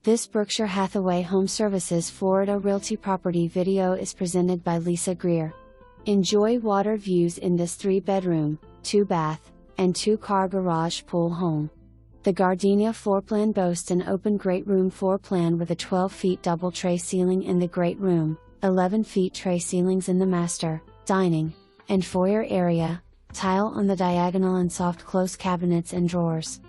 This Berkshire Hathaway HomeServices Florida Realty property video is presented by Lisa Greer. Enjoy water views in this 3-bedroom, 2-bath, and 2-car garage pool home. The Gardenia floor plan boasts an open great room floor plan with a 12-feet double tray ceiling in the great room, 11-feet tray ceilings in the master, dining, and foyer area, tile on the diagonal and soft close cabinets and drawers.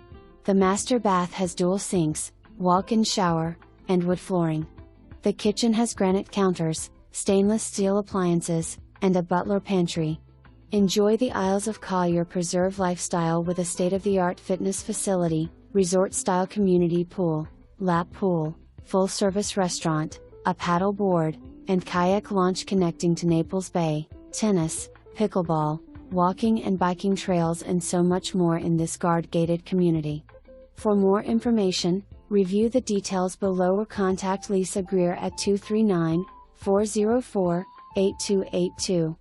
The master bath has dual sinks, walk-in shower, and wood flooring. The kitchen has granite counters, stainless steel appliances, and a butler pantry. Enjoy the Isles of Collier Preserve lifestyle with a state-of-the-art fitness facility, resort-style community pool, lap pool, full-service restaurant, a paddle board, and kayak launch connecting to Naples Bay, tennis, pickleball, walking and biking trails, and so much more in this guard-gated community. For more information, review the details below or contact Lisa Greer at 239-404-8282.